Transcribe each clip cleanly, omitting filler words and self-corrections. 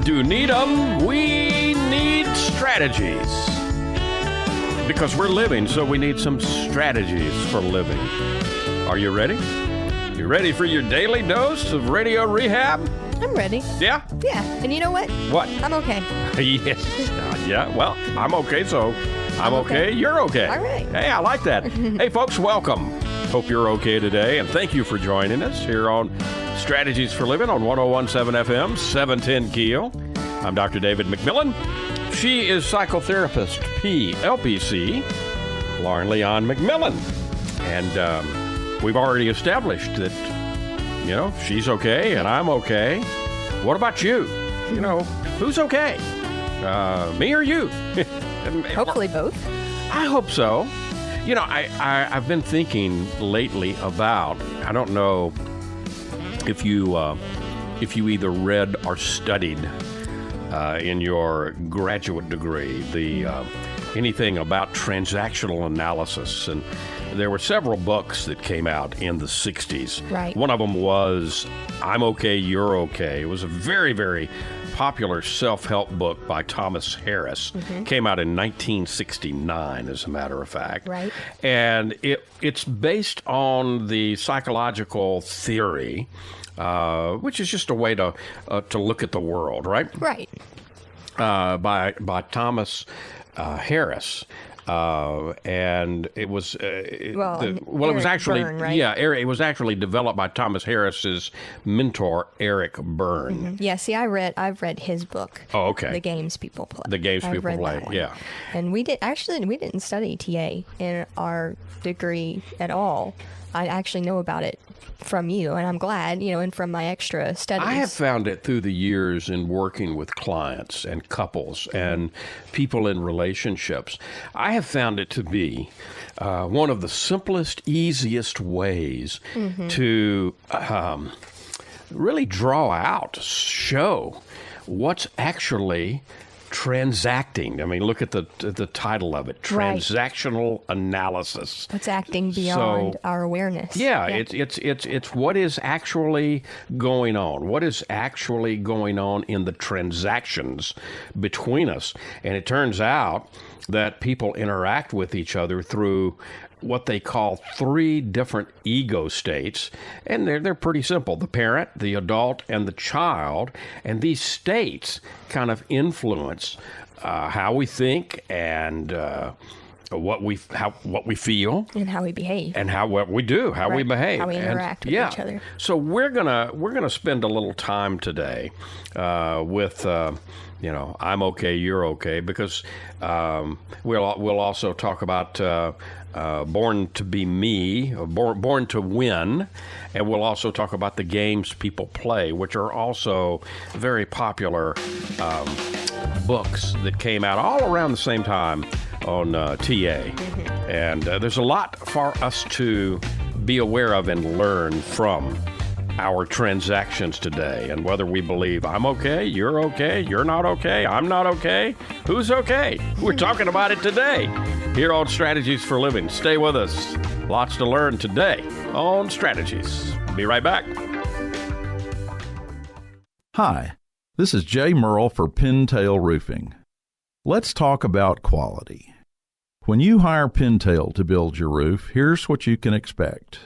do need them. We need strategies. Because we're living, so we need some strategies for living. Are you ready? You ready for your daily dose of radio rehab? I'm ready. Yeah? Yeah. And you know what? What? I'm okay. Yes. Yeah, well, I'm okay, so I'm okay. You're okay. All right. Hey, I like that. Hey, folks, welcome. Hope you're okay today, and thank you for joining us here on Strategies for Living on 101.7 FM, 710 Keel. I'm Dr. David McMillan. She is psychotherapist LPC, Lauren Leon McMillan. And we've already established that, you know, she's okay and I'm okay. What about you? You know, who's okay? Me or you? Hopefully both. I hope so. You know, I've been thinking lately about, I don't know if you either read or studied in your graduate degree anything about transactional analysis. And there were several books that came out in the 60s. Right. One of them was I'm Okay, You're Okay. It was a very, very popular self-help book by Thomas Harris. Came out in 1969, as a matter of fact. Right. And it's based on the psychological theory, which is just a way to look at the world, right? Right. By Thomas Harris. And it was it was actually Byrne, right? it was actually developed by Thomas Harris's mentor Eric Byrne. Yeah, see, I've read his book. Oh, okay. The Games People Play. The Games I've People read Play, that one. yeah. And we didn't study TA in our degree at all. I actually know about it from you, and I'm glad, you know, and from my extra studies. I have found it through the years in working with clients and couples and people in relationships. I have found it to be one of the simplest, easiest ways to really draw out, show what's actually transacting. I mean, look at the title of it, Transactional Analysis. It's acting beyond our awareness. Yeah, it's what is actually going on. What is actually going on in the transactions between us. And it turns out that people interact with each other through what they call 3 different ego states, and they're pretty simple: the parent, the adult, and the child. And these states kind of influence how we think and what we feel, And how we behave. and what we do, how we behave, How we interact with each other. So we're gonna spend a little time today with. I'm okay, you're okay, because we'll also talk about Born to Be Me, Born to Win, and we'll also talk about the games people play, which are also very popular books that came out all around the same time on TA. And there's a lot for us to be aware of and learn from our transactions today, and whether we believe I'm okay, you're not okay, I'm not okay, who's okay? We're talking about it today here on Strategies for Living. Stay with us. Lots to learn today on Strategies. Be right back. Hi, this is Jay Merle for Pintail Roofing. Let's talk about quality. When you hire Pintail to build your roof, here's what you can expect.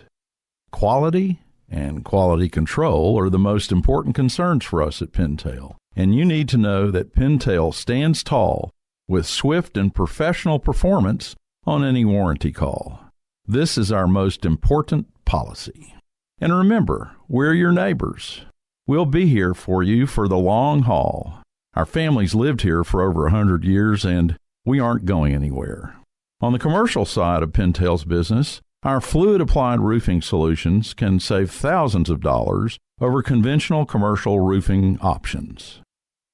Quality and quality control are the most important concerns for us at Pintail, and you need to know that Pintail stands tall with swift and professional performance on any warranty call. This is our most important policy. And remember, we're your neighbors. We'll be here for you for the long haul. Our family's lived here for over 100 years, and we aren't going anywhere. On the commercial side of Pintail's business, our fluid-applied roofing solutions can save thousands of dollars over conventional commercial roofing options.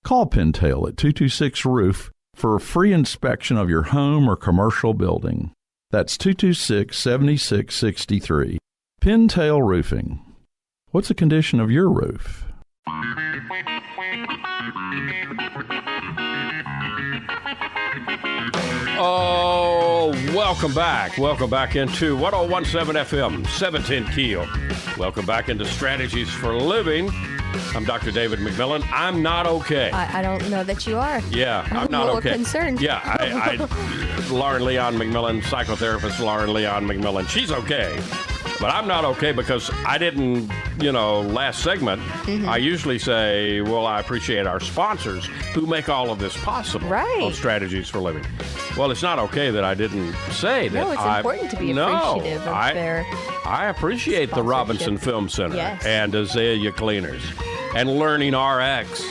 Call Pintail at 226-ROOF for a free inspection of your home or commercial building. That's 226-7663. Pintail Roofing. What's the condition of your roof? Oh, welcome back. Welcome back into 101.7 FM, 710 Keel. Welcome back into Strategies for Living. I'm Dr. David McMillan. I'm not okay. I don't know that you are. Yeah, I'm not a little okay. concerned. Yeah, Lauren Leon McMillan, psychotherapist Lauren Leon McMillan. She's okay. But I'm not okay because I didn't, last segment, I usually say, well, I appreciate our sponsors who make all of this possible. Right. On Strategies for Living. Well, it's not okay that I didn't say that. No, it's important to be appreciative of their I appreciate the Robinson Film Center and Azalea Cleaners and Learning RX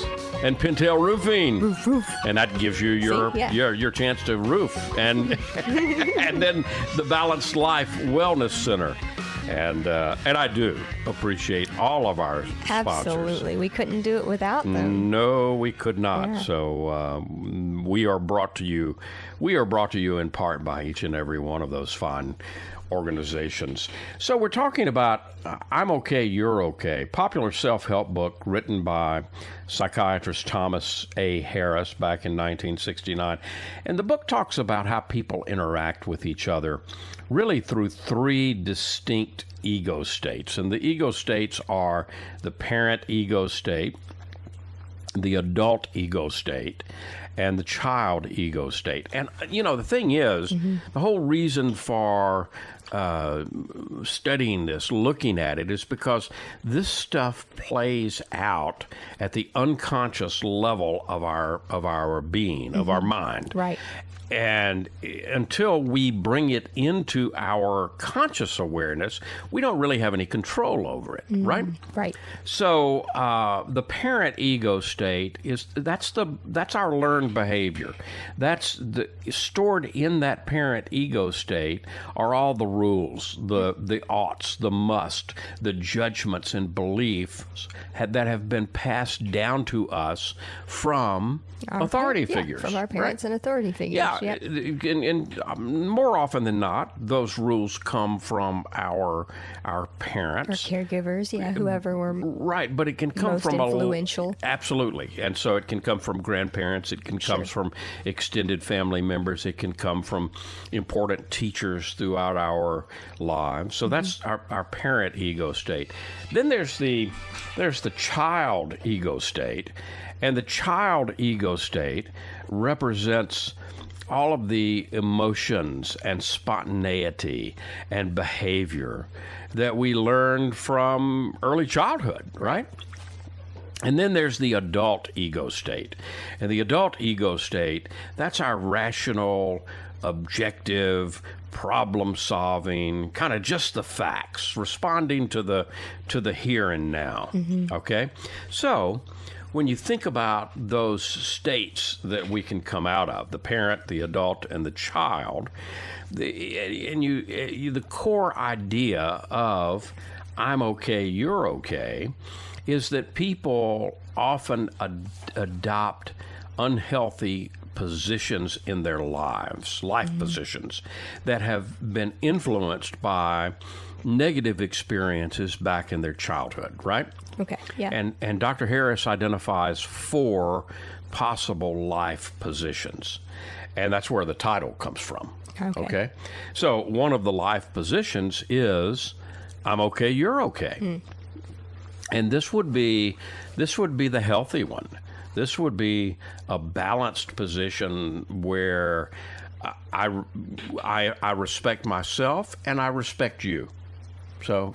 and Pintail Roofing. Roof. And that gives you your chance to roof. And and then the Balanced Life Wellness Center. And I do appreciate all of our sponsors. Absolutely. We couldn't do it without them. No, we could not. Yeah. So we are brought to you in part by each and every one of those fine organizations. So we're talking about I'm Okay, You're Okay, popular self-help book written by psychiatrist Thomas A. Harris back in 1969. And the book talks about how people interact with each other really through three distinct ego states. And the ego states are the parent ego state, the adult ego state, and the child ego state. And, the thing is, the whole reason for studying this, looking at it, is because this stuff plays out at the unconscious level of our being, of our mind. Right. And until we bring it into our conscious awareness, we don't really have any control over it, right? Right. So the parent ego state that's our learned behavior. Stored in that parent ego state are all the rules, the oughts, the must, the judgments and beliefs that have been passed down to us from authority figures. From our parents and authority figures. Yeah. And more often than not, those rules come from our parents. Or caregivers, whoever were right, but it can come most from influential. Absolutely. And so it can come from grandparents, it can come from extended family members, it can come from important teachers throughout our lives. So that's our parent ego state. Then there's the child ego state. And the child ego state represents all of the emotions and spontaneity and behavior that we learned from early childhood, right? And then there's the adult ego state. And the adult ego state, that's our rational, objective, problem-solving, kind of just the facts, responding to the here and now, okay? So when you think about those states that we can come out of, the parent, the adult, and the child, the core idea of I'm okay, you're okay, is that people often adopt unhealthy positions in their life positions that have been influenced by negative experiences back in their childhood, right? Okay, yeah. And Dr. Harris identifies 4 possible life positions, and that's where the title comes from. Okay? So one of the life positions is I'm okay, you're okay. And this would be the healthy one. This would be a balanced position where I respect myself and I respect you. So,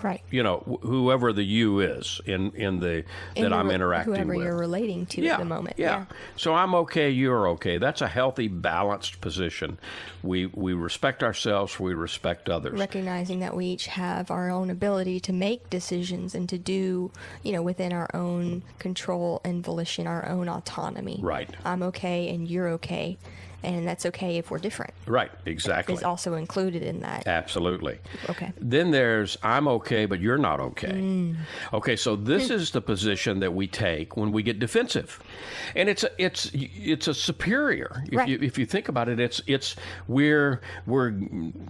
whoever the you is in that I'm interacting with. Whoever you're relating to at the moment. Yeah. So I'm okay, you're okay. That's a healthy, balanced position. We respect ourselves, we respect others. Recognizing that we each have our own ability to make decisions and to do, within our own control and volition, our own autonomy. Right. I'm okay and you're okay. And that's okay if we're different. Right, exactly. Is also included in that. Absolutely. Okay. Then there's I'm okay, but you're not okay. Okay, so this is the position that we take when we get defensive, and it's a superior. If you think about it, we're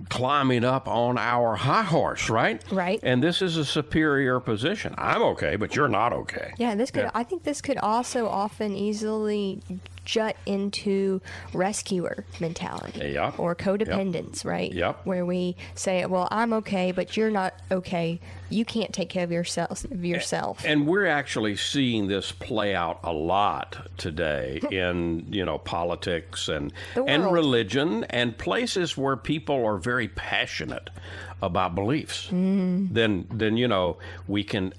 climbing up on our high horse, right? Right. And this is a superior position. I'm okay, but you're not okay. Yeah, I think this could also often easily jut into rescuer mentality Yep. or codependence, right? Yep. Where we say, well, I'm okay, but you're not okay. You can't take care of yourself. And we're actually seeing this play out a lot today in, politics and world. religion and places where people are very passionate about beliefs. Then we can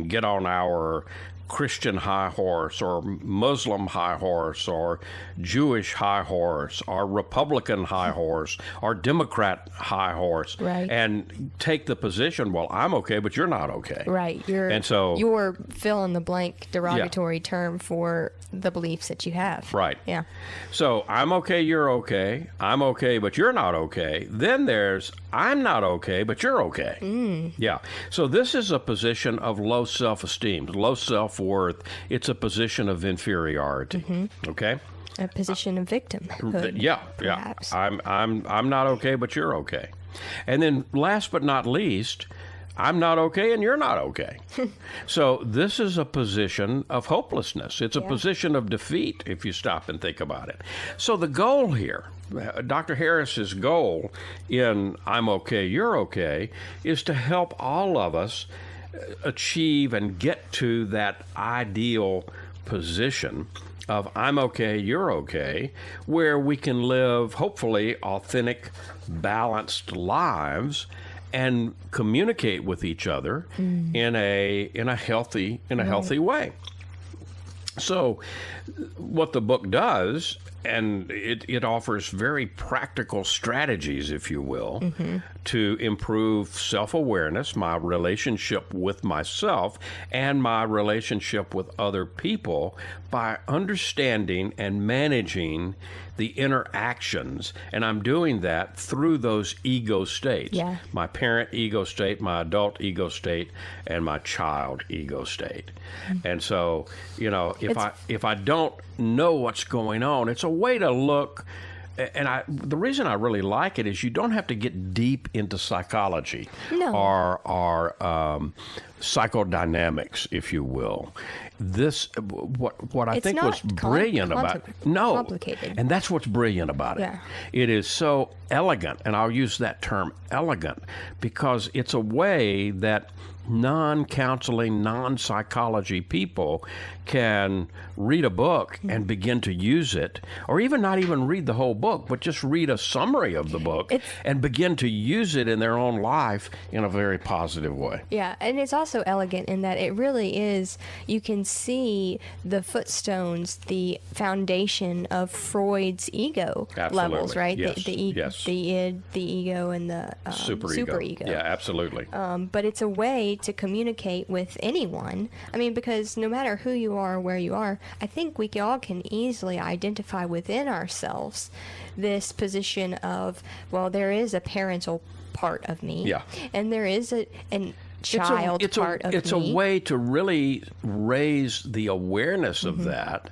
get on our Christian high horse or Muslim high horse or Jewish high horse or Republican high horse or Democrat high horse, Right. and take the position, well, I'm okay, but you're not okay. Right. You're fill in the blank derogatory term for the beliefs that you have. Right. Yeah. So I'm okay, you're okay. I'm okay, but you're not okay. Then there's I'm not okay, but you're okay. Yeah. So this is a position of low self-esteem, low self-worth. It's a position of inferiority. Okay. A position of victimhood. Yeah. Perhaps. I'm not okay, but you're okay. And then last but not least, I'm not okay and you're not okay. So this is a position of hopelessness. It's a position of defeat if you stop and think about it. So the goal here, Dr. Harris's goal in I'm okay, you're okay, is to help all of us achieve and get to that ideal position of I'm okay, you're okay, where we can live hopefully authentic, balanced lives and communicate with each other in a healthy way. So what the book does, and it offers very practical strategies, if you will, to improve self-awareness, my relationship with myself, and my relationship with other people by understanding and managing the interactions. And I'm doing that through those ego states. Yeah. My parent ego state, my adult ego state, and my child ego state. And so, if I don't know what's going on, it's a way to look. And the reason I really like it is you don't have to get deep into psychology or psychodynamics, if you will. What I think was brilliant about it. No, complicated. And that's what's brilliant about it. Yeah. It is so elegant, and I'll use that term elegant because it's a way that non-counseling, non-psychology people can read a book and begin to use it, or even not even read the whole book, but just read a summary of the book and begin to use it in their own life in a very positive way. Yeah, and it's also elegant in that it really is, you can see the footstones, the foundation of Freud's ego levels, right? Yes. The id, the ego, and the superego. Yeah, absolutely. But it's a way to communicate with anyone. I mean, because no matter who you are or where you are, I think we all can easily identify within ourselves this position of, well, there is a parental part of me. Yeah. And there is a child part of me. It's a way to really raise the awareness of that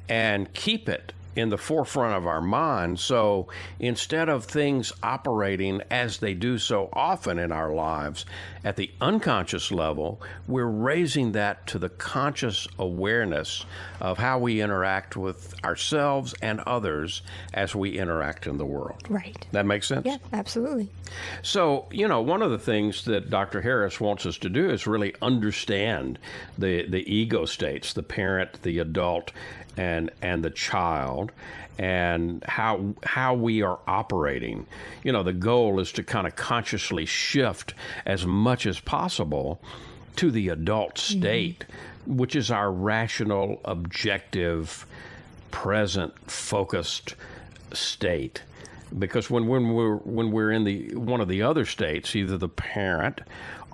and keep it in the forefront of our mind. So instead of things operating as they do so often in our lives at the unconscious level, we're raising that to the conscious awareness of how we interact with ourselves and others as we interact in the world. Right. That makes sense? Yeah, absolutely. So, one of the things that Dr. Harris wants us to do is really understand the ego states, the parent, the adult, and the child, and how we are operating. The goal is to kind of consciously shift as much as possible to the adult state, which is our rational, objective, present, focused state. Because when we're in one of the other states, either the parent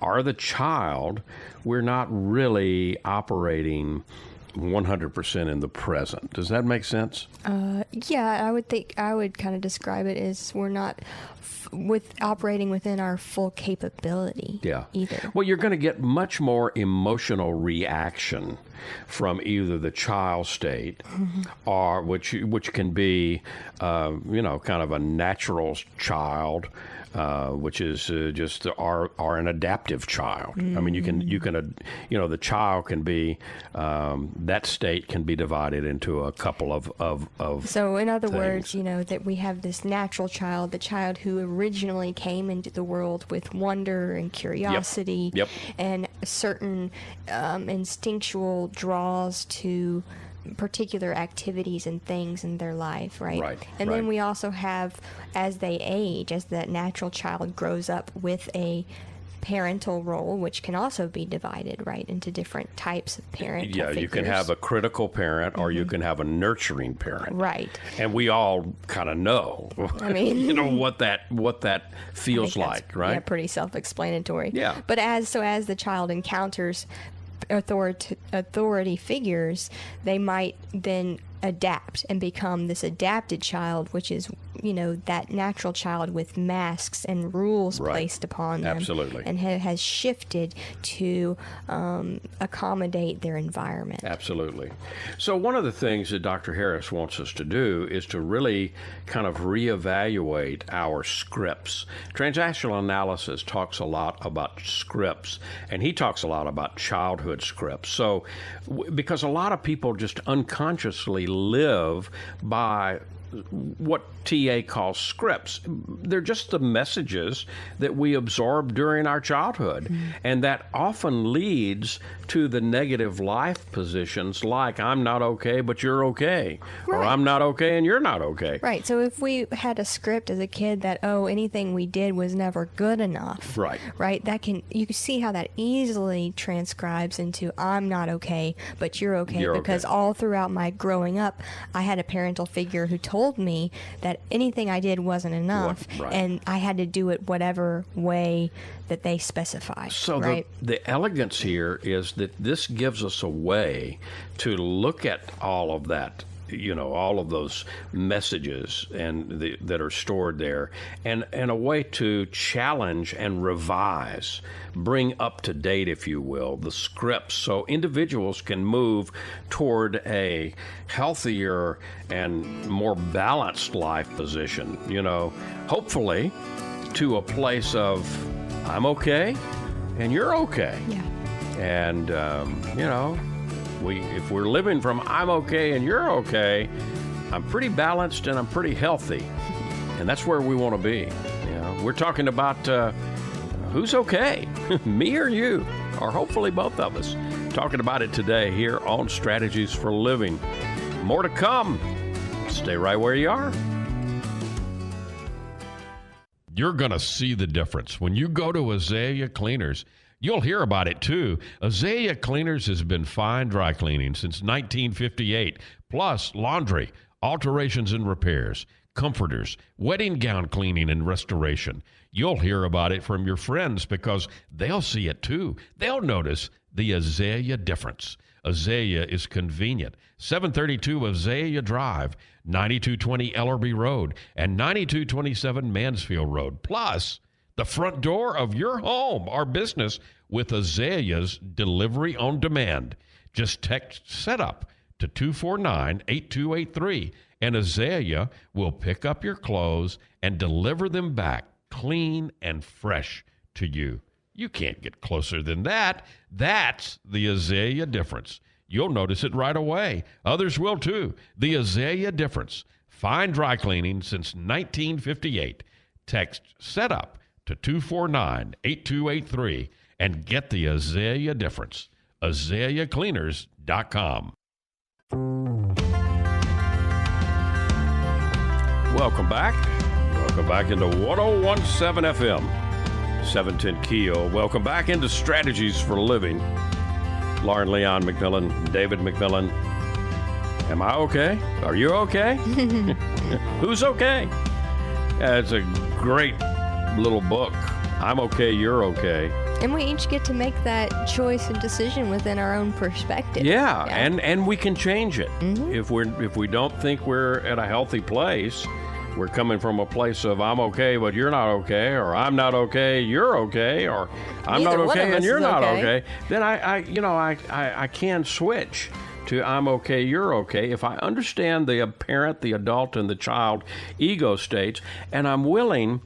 or the child, we're not really operating 100% in the present. Does that make sense? Yeah, I would kind of describe it as we're not operating within our full capability. Yeah. Either. Well, you're going to get much more emotional reaction from either the child state, or which can be, kind of a natural child, which is just an adaptive child. I mean, you can the child can be that state can be divided into a couple of So in other things. words, that we have this natural child, the child who originally came into the world with wonder and curiosity, Yep. and certain instinctual draws to particular activities and things in their life, right? Right, And right. then we also have, as they age, as that natural child grows up with a parental role, which can also be divided, right, into different types of parental Yeah, you can have a critical parent, or you can have a nurturing parent. Right. And we all kind of know, I mean, what that feels think like, that's, right? Yeah, pretty self-explanatory. Yeah. But as the child encounters authority figures, they might then adapt and become this adapted child, which is, that natural child with masks and rules Right. placed upon them. Absolutely. And has shifted to accommodate their environment. Absolutely. So one of the things that Dr. Harris wants us to do is to really kind of reevaluate our scripts. Transactional analysis talks a lot about scripts, and he talks a lot about childhood scripts. So because a lot of people just unconsciously live by what TA calls scripts. They're just the messages that we absorb during our childhood. And that often leads to the negative life positions like, I'm not okay, but you're okay. Or Right. I'm not okay and you're not okay. Right. So if we had a script as a kid that, anything we did was never good enough. Right. Right. You can see how that easily transcribes into I'm not okay, but you're okay. You're because okay. all throughout my growing up, I had a parental figure who told me that anything I did wasn't enough, Right. and I had to do it whatever way that they specify. So right. the elegance here is that this gives us a way to look at all of that, all of those messages that are stored there, and a way to challenge and revise, bring up to date, if you will, the scripts, so individuals can move toward a healthier and more balanced life position, hopefully to a place of I'm okay and you're okay. Yeah. And, if we're living from I'm okay and you're okay, I'm pretty balanced and I'm pretty healthy. And that's where we want to be. We're talking about who's okay, me or you, or hopefully both of us. Talking about it today here on Strategies for Living. More to come. Stay right where you are. You're going to see the difference. When you go to Azalea Cleaners, you'll hear about it too. Azalea Cleaners has been fine dry cleaning since 1958, plus laundry, alterations and repairs, comforters, wedding gown cleaning and restoration. You'll hear about it from your friends because they'll see it too. They'll notice the Azalea difference. Azalea is convenient. 732 Azalea Drive, 9220 Ellerby Road, and 9227 Mansfield Road. Plus, the front door of your home or business with Azalea's delivery on demand. Just text SETUP to 249-8283, and Azalea will pick up your clothes and deliver them back clean and fresh to you. You can't get closer than that. That's the Azalea difference. You'll notice it right away. Others will too. The Azalea difference. Fine dry cleaning since 1958. Text SETUP to 249-8283 and get the Azalea difference. AzaleaCleaners.com. Welcome back. Welcome back into 1017 FM, 710 Keel. Welcome back into Strategies for Living. Lauren Leon McMillan, David McMillan. Am I okay? Are you okay? Who's okay? It's a great little book. I'm okay, you're okay. And we each get to make that choice and decision within our own perspective. Yeah. And we can change it. If we don't think we're at a healthy place, we're coming from a place of I'm okay, but you're not okay, or I'm not okay, you're okay, or I'm Neither not one of okay and us you're is not okay. okay, then I can switch to I'm okay, you're okay if I understand the parent, the adult, and the child ego states, and I'm willing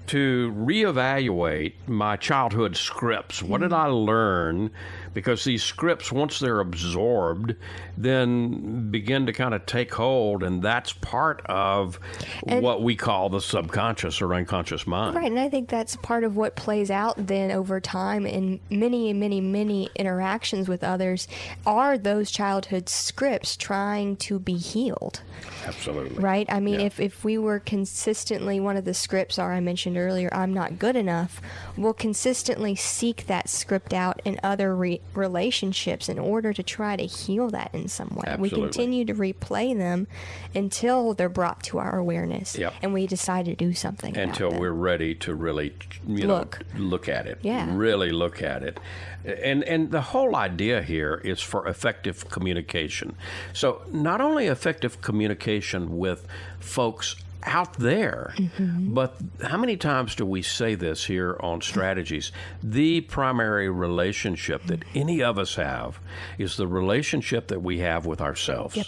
to reevaluate my childhood scripts. What did I learn? Because these scripts, once they're absorbed, then begin to kind of take hold, and that's part of what we call the subconscious or unconscious mind. Right, and I think that's part of what plays out then over time in many interactions with others are those childhood scripts trying to be healed. Absolutely. Right? I mean, Yeah. if we were consistently, one of the scripts I mentioned earlier, I'm not good enough, we'll consistently seek that script out in other relationships in order to try to heal that in some way. Absolutely. We continue to replay them until they're brought to our awareness, Yep. and we decide to do something Until about them. we're ready to really, look at it. Yeah. Really look at it. And the whole idea here is for effective communication. So not only effective communication with folks out there, but how many times do we say this here on Strategies? The primary relationship that any of us have is the relationship that we have with ourselves. Yep.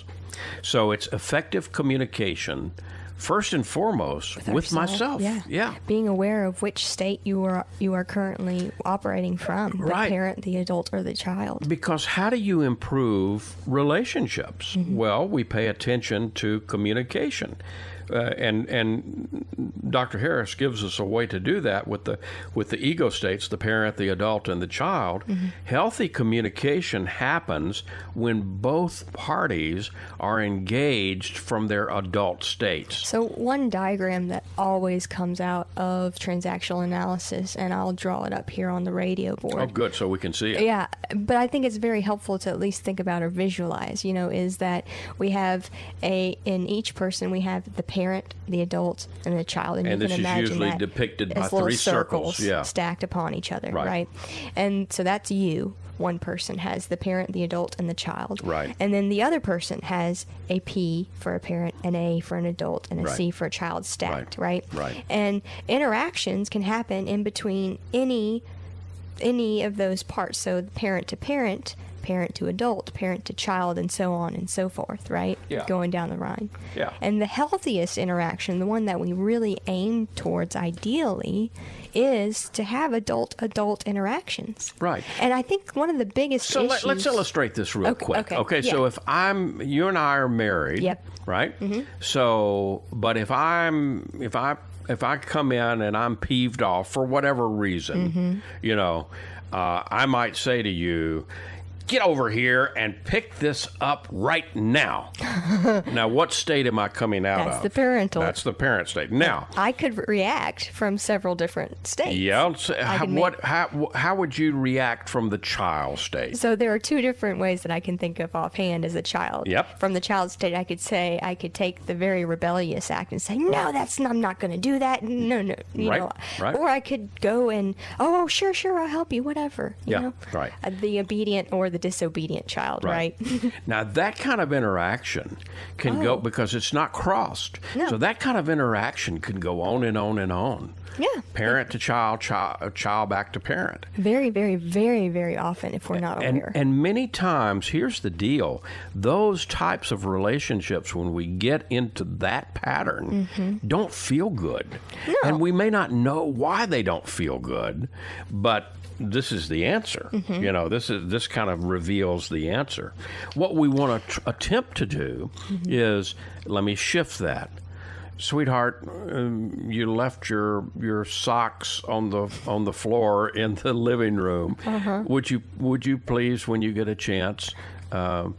So it's effective communication first and foremost with ourselves, myself. Yeah. Being aware of which state you are currently operating from, the Right. parent, the adult, or the child. Because how do you improve relationships? Well, we pay attention to communication. And Dr. Harris gives us a way to do that with the ego states, the parent, the adult, and the child. Healthy communication happens when both parties are engaged from their adult states. So one diagram that always comes out of transactional analysis, and I'll draw it up here on the radio board. Oh, good, so we can see it. Yeah, but I think it's very helpful to at least think about or visualize, is that we have in each person, we have the parent, the adult, and the child. And you this can is imagine usually that depicted by as little three circles. Yeah. stacked upon each other, Right. right? And so that's you. One person has the parent, the adult, and the child. Right. And then the other person has a P for a parent, an A for an adult, and a Right. C for a child stacked, right? Right. And interactions can happen in between any of those parts. So parent to parent, parent to adult, parent to child, and so on and so forth, right? Yeah. Going down the line. Yeah. And the healthiest interaction, the one that we really aim towards ideally, is to have adult interactions. Right. And I think one of the biggest So issues... let's illustrate this real quick. Okay, So yeah. if you and I are married, Yep. right? So, but if I come in and I'm peeved off for whatever reason, I might say to you, get over here and pick this up right now. Now, what state am I coming out of? That's the parental. That's the parent state. Now, I could react from several different states. yeah. So could how would you react from the child state? So there are two different ways that I can think of offhand as a child. Yep. From the child state, I could take the very rebellious act and say, no, I'm not going to do that. No, Right, right. Or I could go and, oh, sure, I'll help you, whatever. You Yeah, know? right. The obedient or the disobedient child, right? Now, that kind of interaction can go, because it's not crossed. No. So that kind of interaction can go on and on and on. Yeah. Parent to child, child back to parent. Very, very, very, very often if we're not aware. And many times, here's the deal, those types of relationships, when we get into that pattern, don't feel good. No. And we may not know why they don't feel good, but this is the answer. This kind of reveals the answer. What we want to attempt to do is, let me shift that. Sweetheart, you left your socks on the floor in the living room. Would you please, when you get a chance,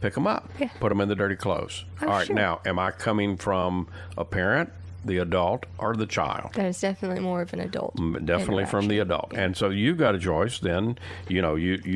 pick them up, put them in the dirty clothes? All right, sure. now, am I coming from a parent, the adult, or the child? That is definitely more of an adult. Definitely from the adult. And so you've got a choice. Then you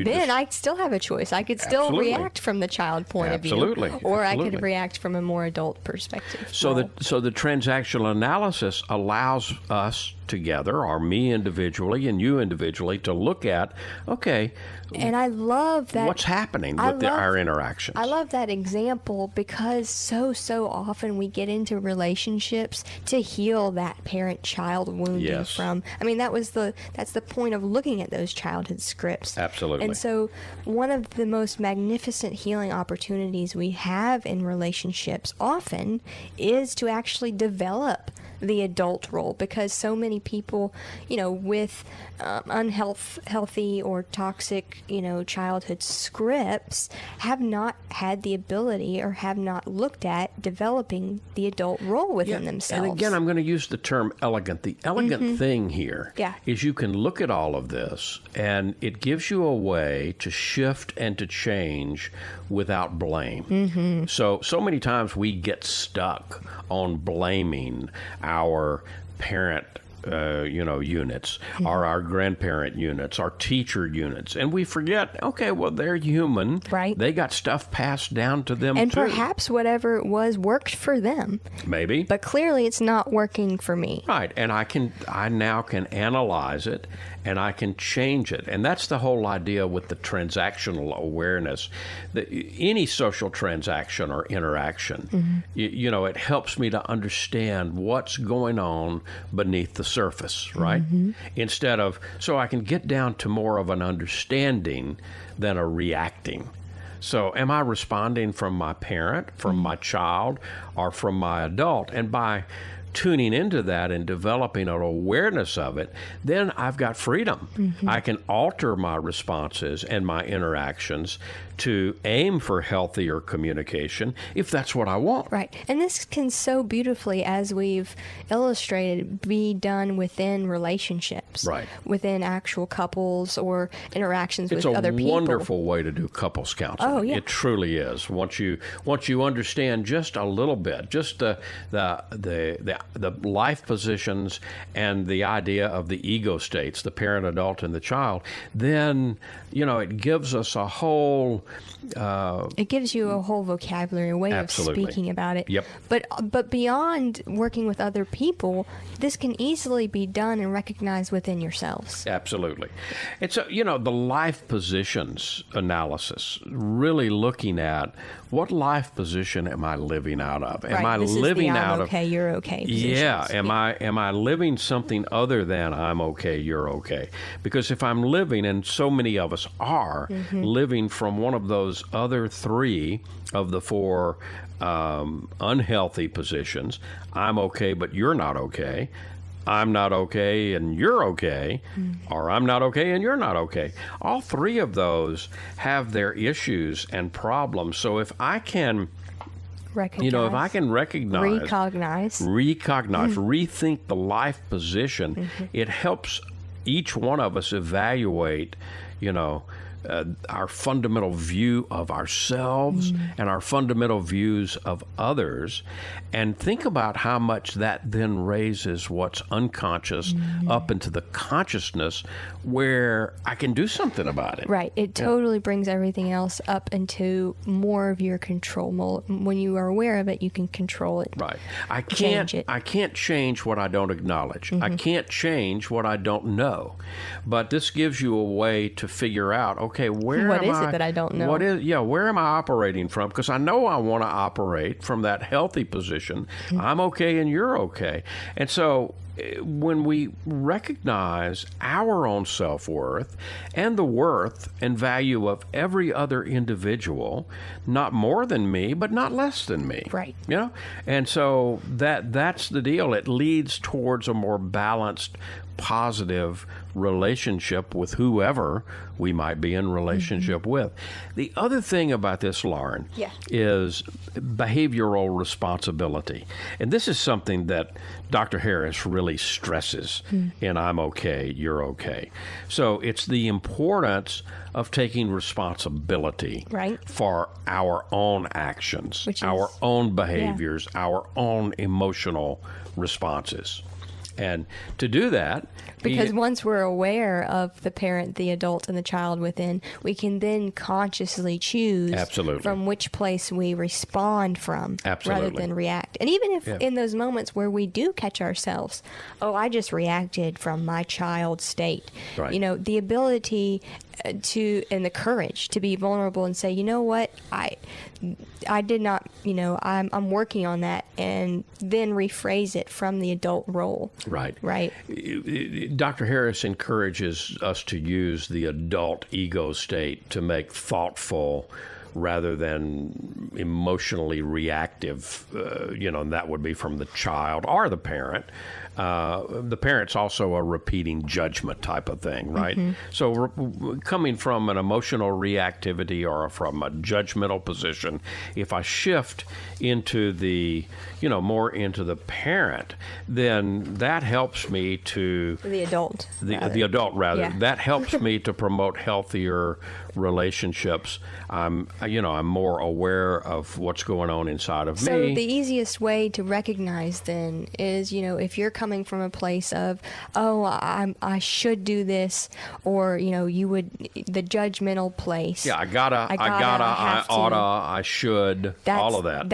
Then I still have a choice. I could still Absolutely. react from the child point Absolutely. of view, or I Absolutely. could react from a more adult perspective. So the transactional analysis allows us together, or me individually and you individually, to look at, okay, and I love that. What's happening with our interactions? I love that example because so often we get into relationships to heal that parent-child wounding from. I mean, that's the point of looking at those childhood scripts. Absolutely. And so one of the most magnificent healing opportunities we have in relationships often is to actually develop the adult role, because so many people, with unhealthy or toxic, childhood scripts have not had the ability or have not looked at developing the adult role within themselves. And again, I'm going to use the term elegant. The elegant thing here is you can look at all of this and it gives you a way to shift and to change without blame. So many times we get stuck on blaming our parent units, or our grandparent units, our teacher units. And we forget, okay, well, they're human. Right. They got stuff passed down to them, and too. Perhaps whatever it was worked for them. Maybe. But clearly it's not working for me. Right. And I now can analyze it and I can change it. And that's the whole idea with the transactional awareness. Any social transaction or interaction, it helps me to understand what's going on beneath the surface, right? Instead of, so I can get down to more of an understanding than a reacting. So am I responding from my parent, from my child, or from my adult? And by tuning into that and developing an awareness of it, then I've got freedom. I can alter my responses and my interactions to aim for healthier communication if that's what I want. Right. And this can so beautifully, as we've illustrated, be done within relationships. Right. Within actual couples or interactions with other people. It's a wonderful way to do couples counseling. Oh, yeah. It truly is. Once you understand just a little bit, just the life positions and the idea of the ego states, the parent, adult, and the child, then it gives us a whole. It gives you a whole vocabulary, a way Absolutely. of speaking about it. Yep. But beyond working with other people, this can easily be done and recognized within yourselves. Absolutely. And so, the life positions analysis, really looking at what life position am I living out of? Am I This living is the out I'm okay, you're okay positions. Yeah. Am I living something other than I'm okay, you're okay? Because if I'm living, and so many of us are living from one of those other three of the four unhealthy positions, I'm okay, but you're not okay. I'm not okay and you're okay, or I'm not okay and you're not okay. All three of those have their issues and problems. So if I can Recognize, if I can recognize, rethink the life position, it helps each one of us evaluate, our fundamental view of ourselves and our fundamental views of others, and think about how much that then raises what's unconscious up into the consciousness where I can do something about it. Right. It totally brings everything else up into more of your control. When you are aware of it, you can control it. Right. I Change it. can't change what I don't acknowledge. I can't change what I don't know. But this gives you a way to figure out, okay, What is it that I don't know? Where am I operating from? Because I know I want to operate from that healthy position. I'm okay and you're okay. And so when we recognize our own self-worth and the worth and value of every other individual, not more than me, but not less than me. Right. And so that's the deal. It leads towards a more balanced, positive relationship with whoever we might be in relationship with. The other thing about this, Lauren, is behavioral responsibility. And this is something that Dr. Harris really stresses in I'm okay, you're okay. So it's the importance of taking responsibility for our own actions, our own behaviors, our own emotional responses. And to do that, because once we're aware of the parent, the adult, and the child within, we can then consciously choose from which place we respond from rather than react. And even if in those moments where we do catch ourselves, I just reacted from my child state, the ability and the courage to be vulnerable and say, you know what, I did not, I'm working on that, and then rephrase it from the adult role. Right. Dr. Harris encourages us to use the adult ego state to make thoughtful rather than emotionally reactive, and that would be from the child or the parent. The parent's also a repeating judgment type of thing, right? Mm-hmm. So coming from an emotional reactivity or from a judgmental position, if I shift into the, more into the parent, then that helps me to... The adult. The adult, rather. Yeah. That helps me to promote healthier relationships. I'm more aware of what's going on inside of me. So the easiest way to recognize then is, if you're coming from a place of, I should do this, or, the judgmental place. Yeah, I oughta, I should, all of that.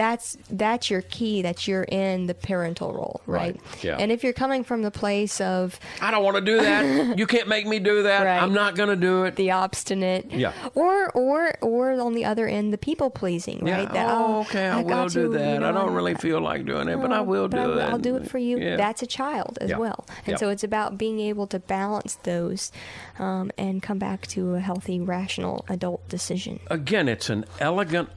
That's your key, that you're in the parental role, right? Yeah. And if you're coming from the place of, I don't want to do that. You can't make me do that. Right. I'm not going to do it. The obstinate. Yeah. Or on the other end, the people pleasing, right? Yeah. I will do that. I don't really feel like doing it, but I will do it. I'll do it for you. Yeah. That's a child as well. And so it's about being able to balance those and come back to a healthy, rational adult decision. Again, it's an elegant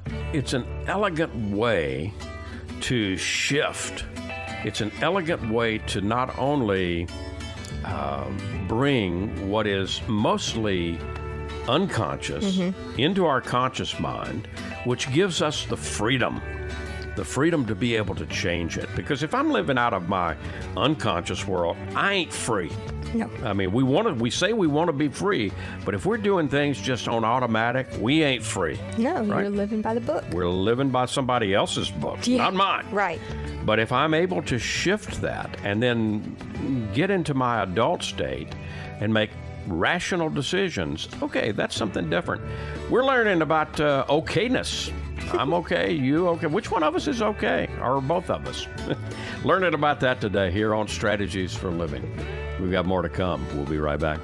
way to shift. It's an elegant way to not only bring what is mostly unconscious into our conscious mind, which gives us the freedom to be able to change it. Because if I'm living out of my unconscious world, I ain't free. No. I mean, we say we want to be free, but if we're doing things just on automatic, we ain't free. No, right? You're living by the book. We're living by somebody else's book, not mine. Right. But if I'm able to shift that and then get into my adult state and make rational decisions, okay, that's something different. We're learning about okayness. I'm okay, you okay. Which one of us is okay? Or both of us? Learning about that today here on Strategies for Living. We've got more to come. We'll be right back.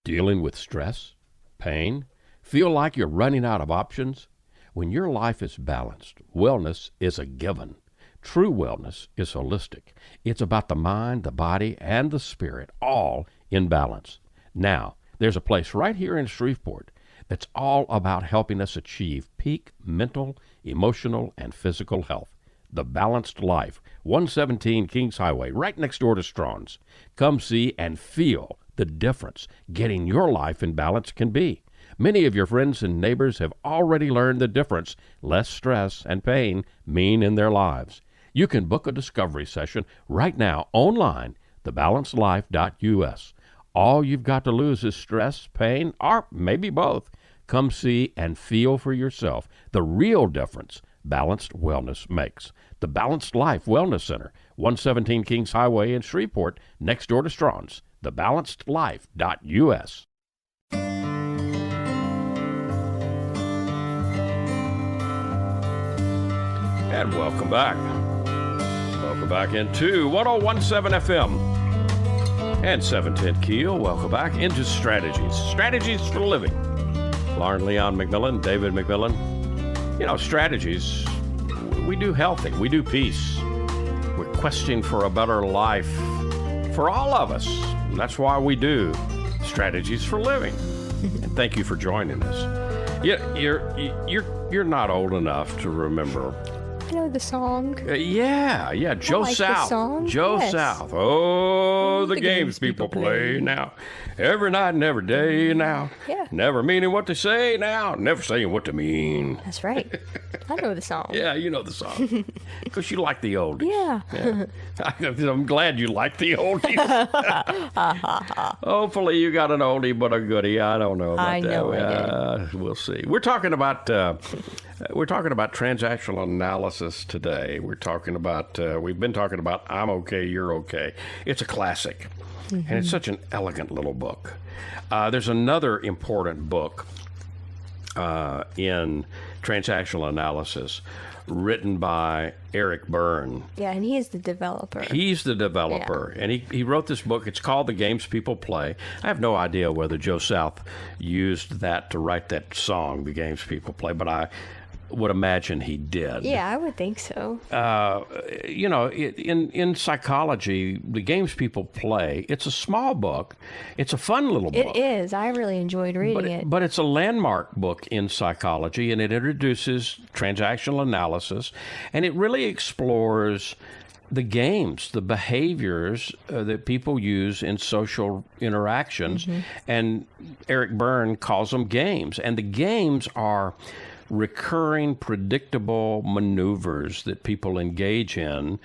Dealing with stress, pain, feel like you're running out of options? When your life is balanced, wellness is a given. True wellness is holistic. It's about the mind, the body, and the spirit, all in balance. Now, there's a place right here in Shreveport that's all about helping us achieve peak mental, emotional, and physical health. The Balanced Life, 117 Kings Highway, right next door to Strawn's. Come see and feel the difference getting your life in balance can be. Many of your friends and neighbors have already learned the difference less stress and pain mean in their lives. You can book a discovery session right now online, thebalancedlife.us. All you've got to lose is stress, pain, or maybe both. Come see and feel for yourself the real difference balanced wellness makes. The Balanced Life Wellness Center, 117 Kings Highway in Shreveport, next door to Strawn's, thebalancedlife.us. And welcome back. Welcome back into 1017 FM and 710 Keel. Welcome back into Strategies for Living. Lauren Leon McMillan, David McMillan. Strategies, we do healthy, we do peace. We're questing for a better life for all of us. And that's why we do Strategies for Living. And thank you for joining us. You're not old enough to remember I know the song. Yeah, Joe like the South. song. Joe Yes. South. Oh, the games people play now. Every night and every day now. Yeah. Never meaning what to say now. Never saying what to mean. That's right. I know the song. Yeah, you know the song. Because you like the oldies. Yeah. I'm glad you like the oldies. Hopefully you got an oldie but a goodie. I don't know about I know that. We'll see. We're talking about transactional analysis today. We're talking about we've been talking about I'm okay, you're okay. It's a classic, and it's such an elegant little book. There's another important book in transactional analysis written by Eric Byrne. Yeah, and he is the developer. He's the developer, and he wrote this book. It's called The Games People Play. I have no idea whether Joe South used that to write that song, The Games People Play, but I would imagine he did. Yeah, I would think so. In psychology, The Games People Play, it's a small book. It's a fun little book. It is. I really enjoyed reading it. But it's a landmark book in psychology, and it introduces transactional analysis, and it really explores the games, the behaviors that people use in social interactions. And Eric Byrne calls them games. And the games are recurring, predictable maneuvers that people engage in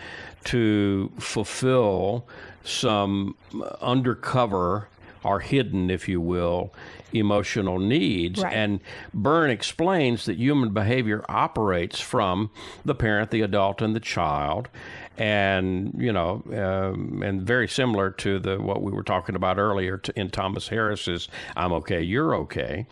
to fulfill some undercover or hidden, if you will, emotional needs. Right. And Byrne explains that human behavior operates from the parent, the adult, and the child. And, and very similar to what we were talking about earlier in Thomas Harris's I'm okay, you're okay.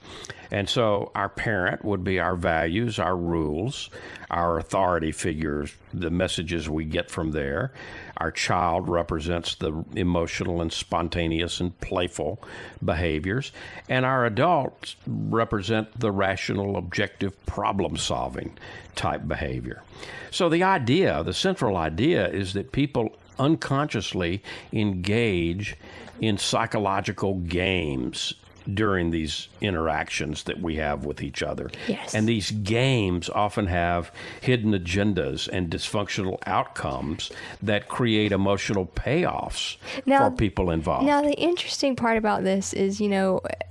And so our parent would be our values, our rules, our authority figures, the messages we get from there. Our child represents the emotional and spontaneous and playful behaviors. And our adults represent the rational, objective, problem-solving type behavior. So the central idea is that people unconsciously engage in psychological games during these interactions that we have with each other. Yes. And these games often have hidden agendas and dysfunctional outcomes that create emotional payoffs for people involved. Now, the interesting part about this is,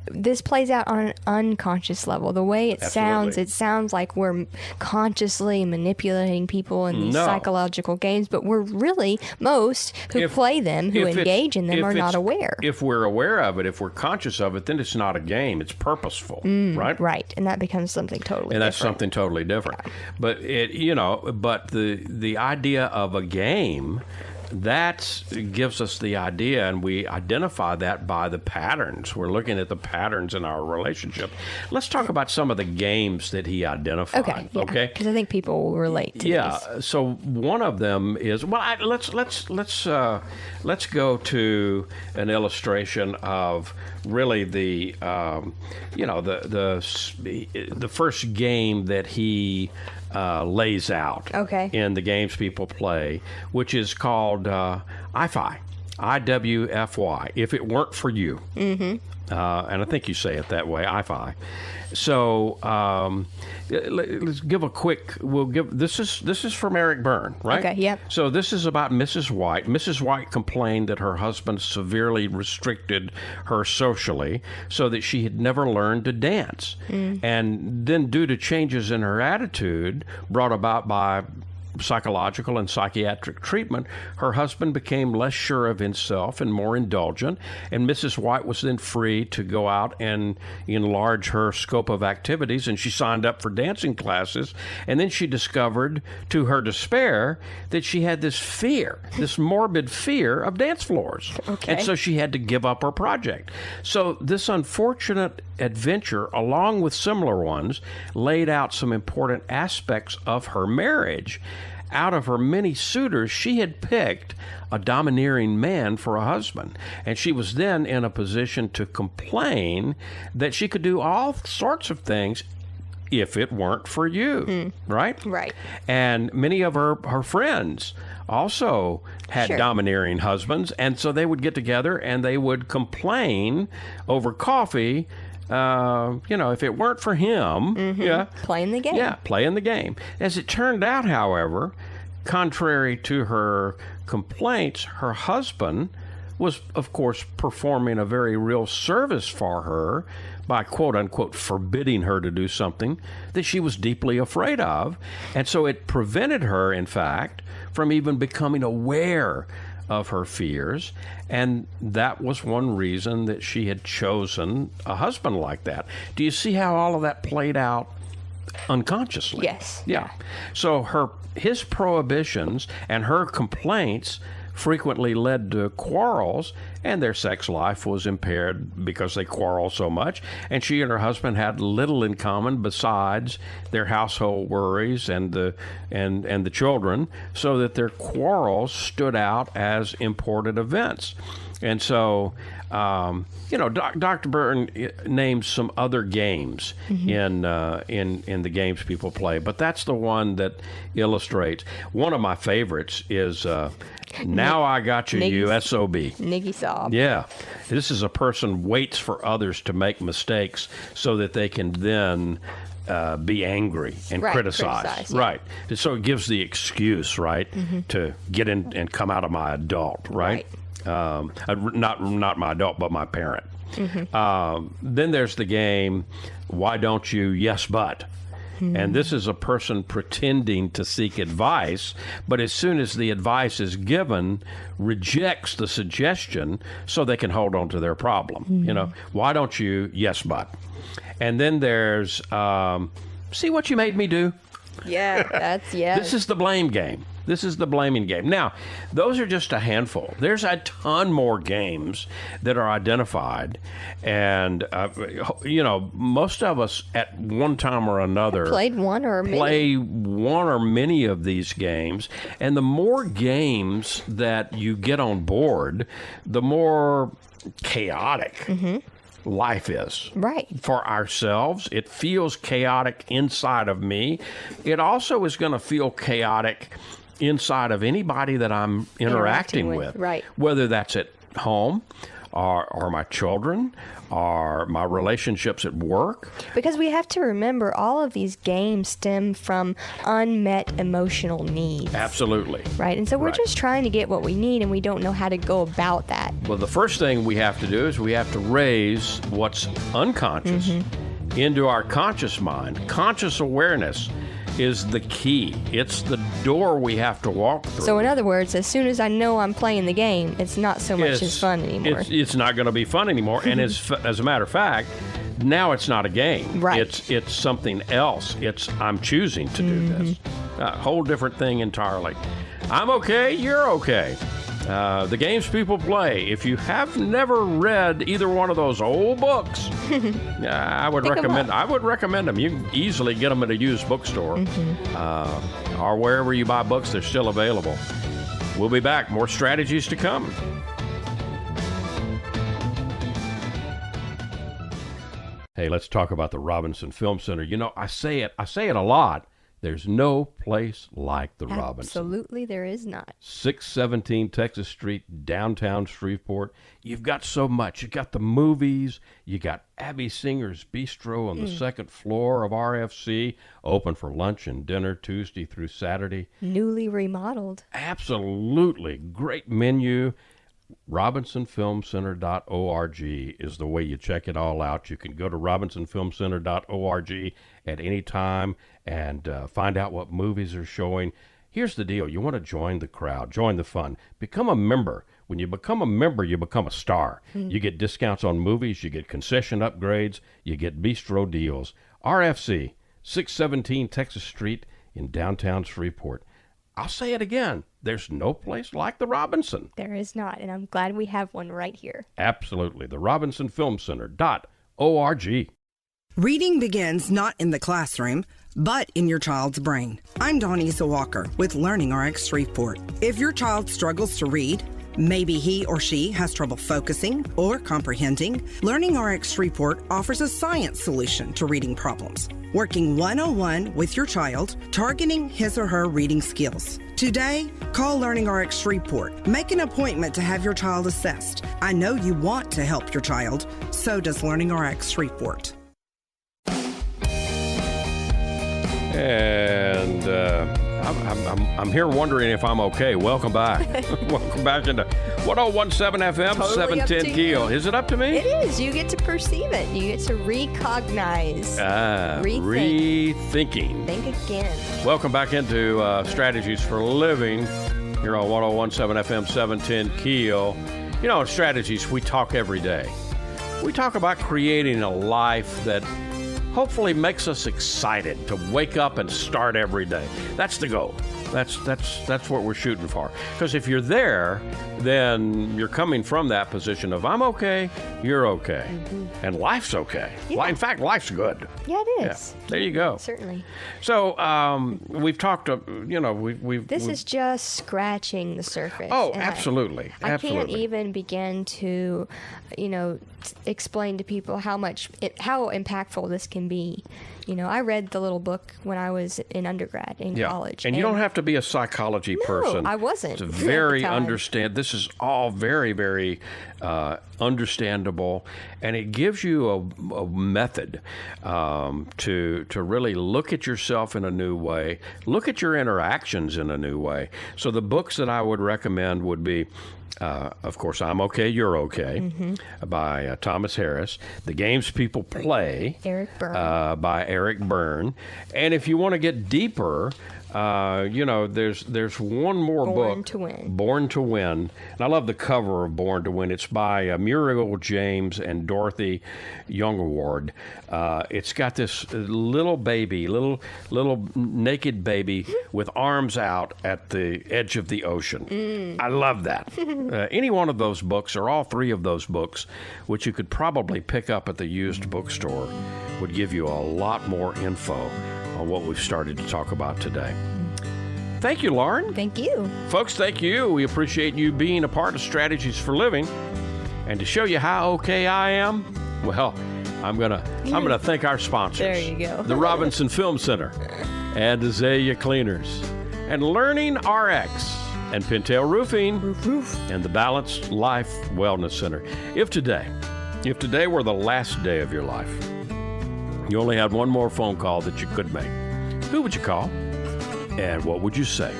this plays out on an unconscious level. The way it sounds like we're consciously manipulating people in these psychological games, but we're really, most who play them, who engage in them, are not aware. If we're aware of it, if we're conscious of it, then it's not a game. It's purposeful, right? Right, and that becomes something totally different. And that's something totally different. Yeah. But but the idea of a game, that gives us the idea, and we identify that by the patterns. We're looking at the patterns in our relationship. Let's talk about some of the games that he identified. Okay, because I think people will relate to these. So one of them is let's go to an illustration of really the first game that he lays out in The Games People Play, which is called IFY, IWFY, if it weren't for you. And I think you say it that way, IFY. So let's give a quick. This is from Eric Byrne, right? Okay. Yep. So this is about Mrs. White. Mrs. White complained that her husband severely restricted her socially, so that she had never learned to dance. And then, due to changes in her attitude brought about by psychological and psychiatric treatment, her husband became less sure of himself and more indulgent, and Mrs. White was then free to go out and enlarge her scope of activities, and she signed up for dancing classes, and then she discovered, to her despair, that she had this fear, this morbid fear of dance floors. And so she had to give up her project. So this unfortunate adventure, along with similar ones, laid out some important aspects of her marriage. Out of her many suitors, she had picked a domineering man for a husband, and she was then in a position to complain that she could do all sorts of things if it weren't for you, right? Right. And many of her friends also had domineering husbands, and so they would get together and they would complain over coffee if it weren't for him, Playing the game. Yeah, playing the game. As it turned out, however, contrary to her complaints, her husband was, of course, performing a very real service for her by, quote unquote, forbidding her to do something that she was deeply afraid of. And so it prevented her, in fact, from even becoming aware of her fears. And that was one reason that she had chosen a husband like that. Do you see how all of that played out unconsciously? Yes. Yeah. So his prohibitions and her complaints frequently led to quarrels, and their sex life was impaired because they quarreled so much. And she and her husband had little in common besides their household worries and the children, so that their quarrels stood out as important events. And so, Dr. Burton names some other games in the games people play, but that's the one that illustrates. One of my favorites is Now I Got You, you SOB. Niggy Sob. Yeah. This is a person waits for others to make mistakes so that they can then be angry and criticize. Yeah. Right. So it gives the excuse, right, to get in and come out of my adult, right? Not my adult, but my parent. Then there's the game, Why Don't You, Yes, But. And this is a person pretending to seek advice, but as soon as the advice is given, rejects the suggestion so they can hold on to their problem. Why don't you, yes, but. And then there's, see what you made me do? Yeah, that's, This is the blame game. This is the blaming game. Now, those are just a handful. There's a ton more games that are identified. And, most of us at one time or another played one or many of these games. And the more games that you get on board, the more chaotic life is. Right. For ourselves. It feels chaotic inside of me. It also is going to feel chaotic inside of anybody that I'm interacting with. Right. Whether that's at home or my children or my relationships at work. Because we have to remember all of these games stem from unmet emotional needs. Absolutely. Right. And so we're just trying to get what we need, and we don't know how to go about that. Well, the first thing we have to do is we have to raise what's unconscious into our conscious mind. Conscious awareness is the key. It's the door we have to walk through. So in other words, as soon as I know I'm playing the game, it's not so much as fun anymore. It's not going to be fun anymore. And as a matter of fact, now it's not a game. Right. It's something else. I'm choosing to do this. A whole different thing entirely. I'm okay, you're okay. The games people play. If you have never read either one of those old books, I would recommend them. You can easily get them at a used bookstore or wherever you buy books. They're still available. We'll be back. More strategies to come. Hey, let's talk about the Robinson Film Center. I say it a lot. There's no place like the Robinson. Absolutely, there is not. 617 Texas Street, downtown Shreveport. You've got so much. You got the movies. You got Abby Singer's Bistro on the second floor of RFC, open for lunch and dinner Tuesday through Saturday. Newly remodeled. Absolutely. Great menu. RobinsonFilmCenter.org is the way you check it all out. You can go to RobinsonFilmCenter.org at any time and find out what movies are showing. Here's the deal. You want to join the crowd, join the fun, become a member. When you become a member, you become a star. You get discounts on movies, you get concession upgrades, you get bistro deals. RFC, 617 Texas Street in downtown Shreveport. I'll say it again. There's no place like the Robinson. There is not, and I'm glad we have one right here. Absolutely. The RobinsonFilmCenter.org. Reading begins not in the classroom, but in your child's brain. I'm Donisa Walker with Learning RX Shreveport. If your child struggles to read, Maybe he or she has trouble focusing or comprehending. Learning RX Report offers a science solution to reading problems, working one-on-one with your child, targeting his or her reading skills. Today, call Learning RX Report. Make an appointment to have your child assessed. I know you want to help your child. So does Learning RX Report. And I'm here wondering if I'm okay. Welcome back. Welcome back into 1017 FM, Totally 710 Keel. Is it up to me? It is. You get to perceive it. You get to recognize. Rethinking. Think again. Welcome back into Strategies for Living here on 1017 FM, 710 Keel. You know, strategies, we talk every day. We talk about creating a life that hopefully makes us excited to wake up and start every day. That's the goal. That's what we're shooting for. Because if you're there, then you're coming from that position of I'm okay, you're okay, and life's okay. Yeah. In fact, life's good. Yeah, it is. Yeah. There you go. Certainly. So we've talked. This is just scratching the surface. Oh, and absolutely. I can't Absolutely. even begin to, explain to people how impactful this can be. I read the little book when I was in undergrad in college. And you don't have to be a psychology person. I wasn't. To at the very time. this is all very, very understandable, and it gives you a method to really look at yourself in a new way, look at your interactions in a new way. So the books that I would recommend would be, of course, I'm Okay, You're Okay, by Thomas Harris. The Games People Play, Eric Berne. by Eric Berne. And if you want to get deeper, there's one more book. Born to Win. Born to Win. And I love the cover of Born to Win. It's by Muriel James and Dorothy Youngward. It's got this little baby, little naked baby with arms out at the edge of the ocean. I love that. Any one of those books, or all three of those books, which you could probably pick up at the used bookstore, would give you a lot more info on what we've started to talk about today. Thank you, Lauren. Thank you. Folks, thank you. We appreciate you being a part of Strategies for Living. And to show you how okay I am, well, I'm gonna thank our sponsors. There you go. The Robinson Film Center, and Azalea Cleaners, and Learning RX, and Pintail Roofing, and the Balanced Life Wellness Center. If today were the last day of your life, you only had one more phone call that you could make, who would you call? And what would you say?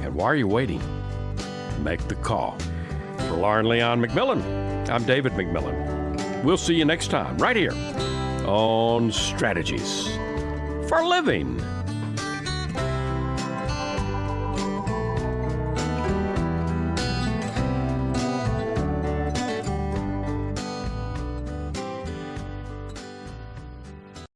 And why are you waiting? Make the call. For Lauren Leon McMillan, I'm David McMillan. We'll see you next time, right here on Strategies for Living.